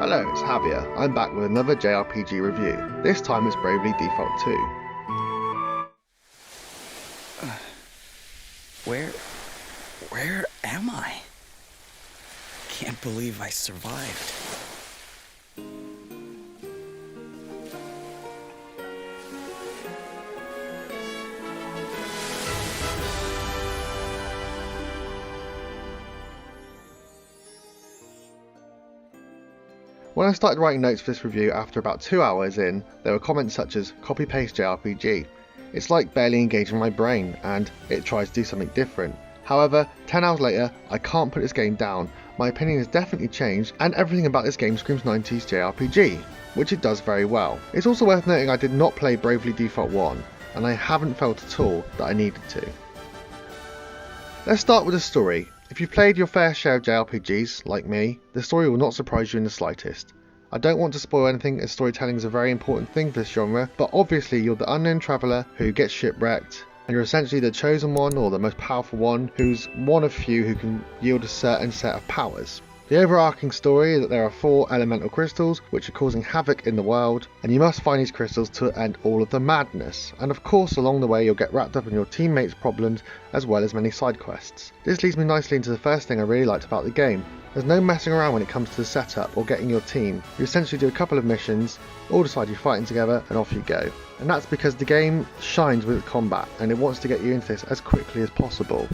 Hello, it's Javier. I'm back with another JRPG review. This time it's Bravely Default 2. Where am I? Can't believe I survived. When I started writing notes for this review after about 2 hours in, there were comments such as copy-paste JRPG. It's like barely engaging my brain, and it tries to do something different. However, 10 hours later, I can't put this game down. My opinion has definitely changed, and everything about this game screams 90s JRPG, which it does very well. It's also worth noting I did not play Bravely Default 1, and I haven't felt at all that I needed to. Let's start with the story. If you've played your fair share of JRPGs, like me, the story will not surprise you in the slightest. I don't want to spoil anything as storytelling is a very important thing for this genre, but obviously you're the unknown traveller who gets shipwrecked, and you're essentially the chosen one or the most powerful one who's one of few who can yield a certain set of powers. The overarching story is that there are 4 elemental crystals which are causing havoc in the world, and you must find these crystals to end all of the madness. And of course along the way you'll get wrapped up in your teammates' problems as well as many side quests. This leads me nicely into the first thing I really liked about the game. There's no messing around when it comes to the setup or getting your team. You essentially do a couple of missions, all decide you're fighting together, and off you go. And that's because the game shines with combat and it wants to get you into this as quickly as possible.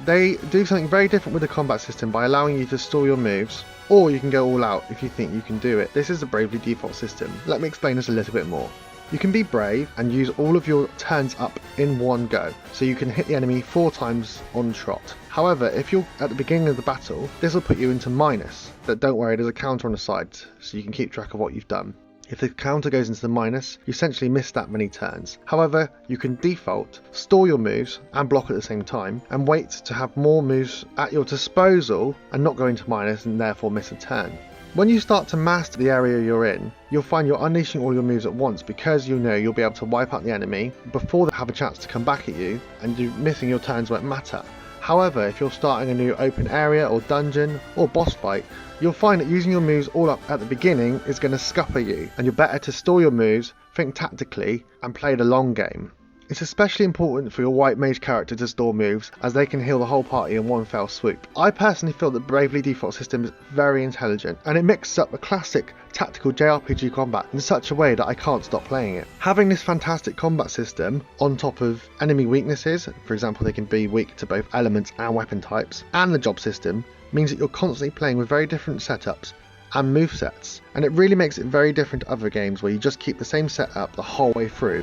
They do something very different with the combat system by allowing you to store your moves, or you can go all out if you think you can do it. This is the Bravely Default system. Let me explain this a little bit more. You can be brave and use all of your turns up in one go, so you can hit the enemy 4 times on trot. However, if you're at the beginning of the battle, this will put you into minus, but don't worry, there's a counter on the side, so you can keep track of what you've done. If the counter goes into the minus, you essentially miss that many turns. However, you can default, store your moves and block at the same time, and wait to have more moves at your disposal and not go into minus and therefore miss a turn. When you start to master the area you're in, you'll find you're unleashing all your moves at once because you know you'll be able to wipe out the enemy before they have a chance to come back at you, and you missing your turns won't matter. However, if you're starting a new open area or dungeon or boss fight, you'll find that using your moves all up at the beginning is going to scupper you, and you're better to store your moves, think tactically, and play the long game. It's especially important for your white mage character to store moves, as they can heal the whole party in one fell swoop. I personally feel that Bravely Default system is very intelligent, and it mixes up a classic tactical JRPG combat in such a way that I can't stop playing it. Having this fantastic combat system on top of enemy weaknesses, for example they can be weak to both elements and weapon types, and the job system, means that you're constantly playing with very different setups and movesets, and it really makes it very different to other games where you just keep the same setup the whole way through.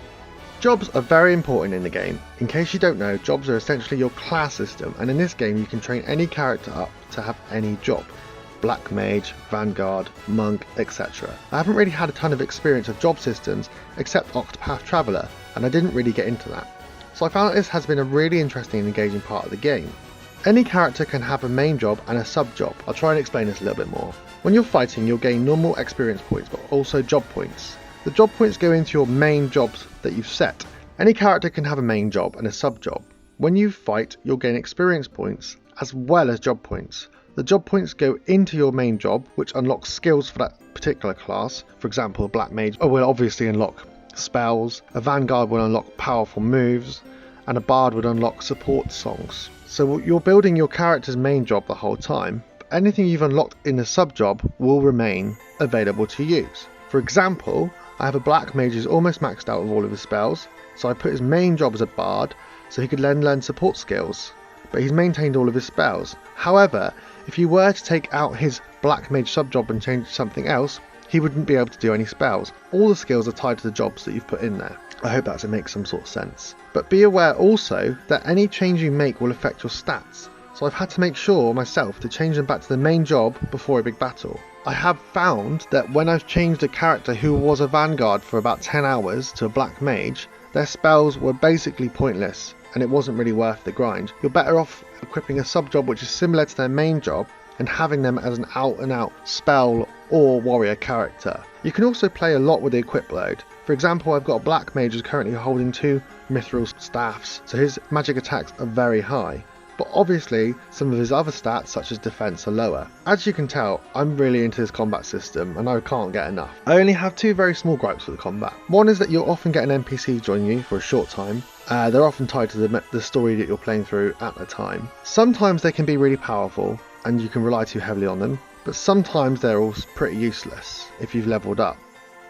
Jobs are very important in the game. In case you don't know, jobs are essentially your class system, and in this game you can train any character up to have any job. Black Mage, Vanguard, Monk, etc. I haven't really had a ton of experience of job systems except Octopath Traveler, and I didn't really get into that. So I found that this has been a really interesting and engaging part of the game. Any character can have a main job and a sub job. I'll try and explain this a little bit more. When you're fighting, you'll gain normal experience points, but also job points. The job points go into your main jobs that you've set. Any character can have a main job and a sub job. When you fight, you'll gain experience points as well as job points. The job points go into your main job, which unlocks skills for that particular class. For example, a Black Mage will obviously unlock spells, a Vanguard will unlock powerful moves, and a Bard would unlock support songs. So you're building your character's main job the whole time, but anything you've unlocked in the sub job will remain available to use. For example, I have a Black Mage who's almost maxed out with all of his spells, so I put his main job as a Bard so he could then learn support skills, but he's maintained all of his spells. However, if you were to take out his Black Mage sub job and change it to something else, he wouldn't be able to do any spells. All the skills are tied to the jobs that you've put in there. I hope that makes some sort of sense. But be aware also that any change you make will affect your stats, so I've had to make sure myself to change them back to the main job before a big battle. I have found that when I've changed a character who was a Vanguard for about 10 hours to a Black Mage, their spells were basically pointless and it wasn't really worth the grind. You're better off equipping a sub job which is similar to their main job and having them as an out and out spell or warrior character. You can also play a lot with the equip load. For example, I've got a Black Mage who's currently holding 2 mithril staffs, so his magic attacks are very high. but obviously some of his other stats such as defense are lower. As you can tell, I'm really into this combat system and I can't get enough. I only have two very small gripes with the combat. One is that you'll often get an NPC join you for a short time. They're often tied to the story that you're playing through at the time. Sometimes they can be really powerful and you can rely too heavily on them, but sometimes they're all pretty useless if you've leveled up.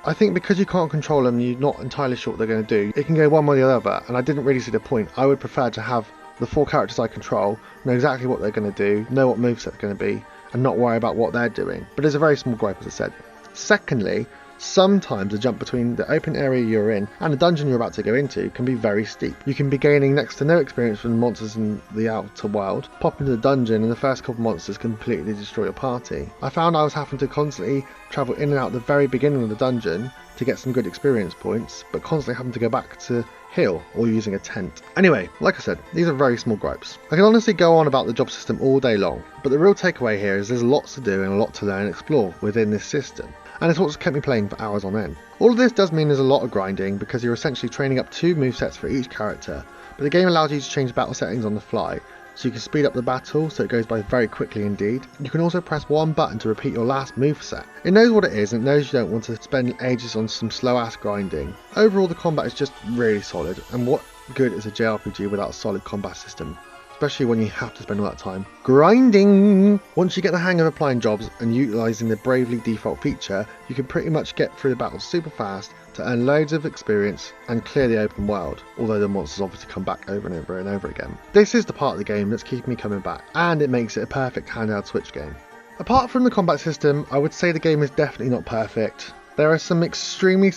I think because you can't control them, you're not entirely sure what they're going to do. It can go one way or the other, and I didn't really see the point. I would prefer to have the 4 characters I control, know exactly what they're going to do, know what moveset they're going to be, and not worry about what they're doing. But it's a very small gripe, as I said. Secondly, sometimes the jump between the open area you're in and the dungeon you're about to go into can be very steep. You can be gaining next to no experience from the monsters in the outer world, pop into the dungeon and the first couple monsters completely destroy your party. I found I was having to constantly travel in and out at the very beginning of the dungeon to get some good experience points, but constantly having to go back to heal or using a tent. Anyway, like I said, these are very small gripes. I can honestly go on about the job system all day long, but the real takeaway here is there's lots to do and a lot to learn and explore within this system. And it's what's kept me playing for hours on end. All of this does mean there's a lot of grinding because you're essentially training up 2 movesets for each character, but the game allows you to change battle settings on the fly, so you can speed up the battle so it goes by very quickly indeed. You can also press one button to repeat your last moveset. It knows what it is and it knows you don't want to spend ages on some slow ass grinding. Overall the combat is just really solid, and what good is a JRPG without a solid combat system? Especially when you have to spend all that time grinding. Once you get the hang of applying jobs and utilising the Bravely default feature, you can pretty much get through the battles super fast to earn loads of experience and clear the open world, although the monsters obviously come back over and over and over again. This is the part of the game that's keeping me coming back, and it makes it a perfect handheld Switch game. Apart from the combat system, I would say the game is definitely not perfect. There are some extremely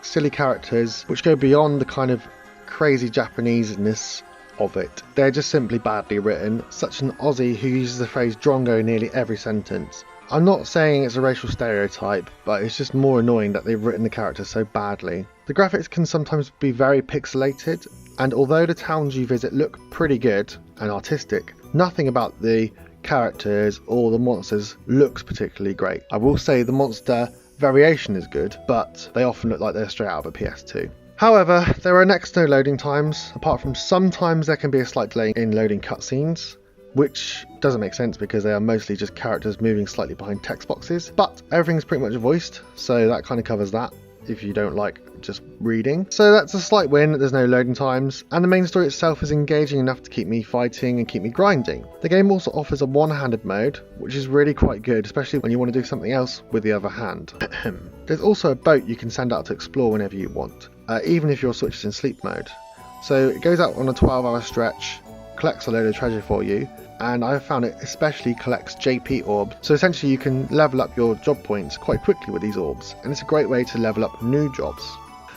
silly characters which go beyond the kind of crazy Japaneseness of it. They're just simply badly written, such an Aussie who uses the phrase drongo in nearly every sentence. I'm not saying it's a racial stereotype, but it's just more annoying that they've written the characters so badly. The graphics can sometimes be very pixelated, and although the towns you visit look pretty good and artistic, nothing about the characters or the monsters looks particularly great. I will say the monster variation is good, but they often look like they're straight out of a PS2. However, there are next to no loading times, apart from sometimes there can be a slight delay in loading cutscenes, which doesn't make sense because they are mostly just characters moving slightly behind text boxes, but everything's pretty much voiced, so that kind of covers that if you don't like just reading. So that's a slight win that there's no loading times, and the main story itself is engaging enough to keep me fighting and keep me grinding. The game also offers a one-handed mode, which is really quite good, especially when you want to do something else with the other hand. There's also a boat you can send out to explore whenever you want, even if your Switch is in sleep mode. So it goes out on a 12-hour stretch, collects a load of treasure for you, and I found it especially collects JP orbs, so essentially you can level up your job points quite quickly with these orbs, and it's a great way to level up new jobs.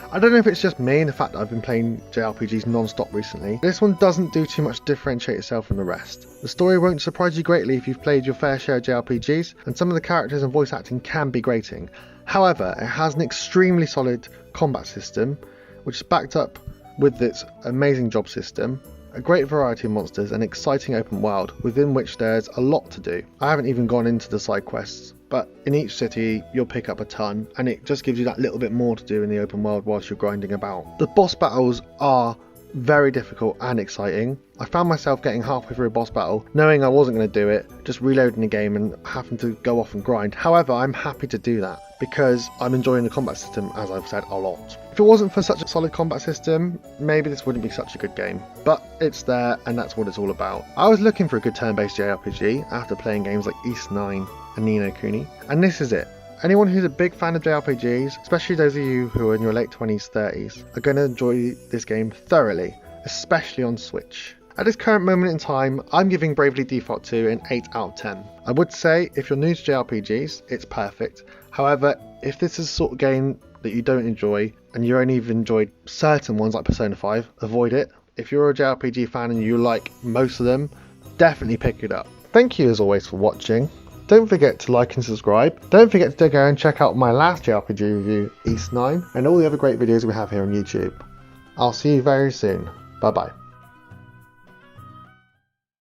I don't know if it's just me and the fact that I've been playing JRPGs non-stop recently. This one doesn't do too much to differentiate itself from the rest. The story won't surprise you greatly if you've played your fair share of JRPGs, and some of the characters and voice acting can be grating. However, it has an extremely solid combat system, which is backed up with its amazing job system, a great variety of monsters, and an exciting open world within which there's a lot to do. I haven't even gone into the side quests, but in each city you'll pick up a ton, and it just gives you that little bit more to do in the open world whilst you're grinding about. The boss battles are very difficult and exciting. I found myself getting halfway through a boss battle, knowing I wasn't going to do it, just reloading the game and having to go off and grind. However, I'm happy to do that because I'm enjoying the combat system, as I've said, a lot. If it wasn't for such a solid combat system, maybe this wouldn't be such a good game, but it's there and that's what it's all about. I was looking for a good turn-based JRPG after playing games like East 9 and Ni no Kuni, and this is it. Anyone who's a big fan of JRPGs, especially those of you who are in your late 20s, 30s, are going to enjoy this game thoroughly, especially on Switch. At this current moment in time, I'm giving Bravely Default 2 an 8 out of 10. I would say if you're new to JRPGs, it's perfect. However, if this is the sort of game that you don't enjoy, and you only have enjoyed certain ones like Persona 5, avoid it. If you're a JRPG fan and you like most of them, definitely pick it up. Thank you as always for watching. Don't forget to like and subscribe. Don't forget to go and check out my last JRPG review, East 9, and all the other great videos we have here on YouTube. I'll see you very soon. Bye bye.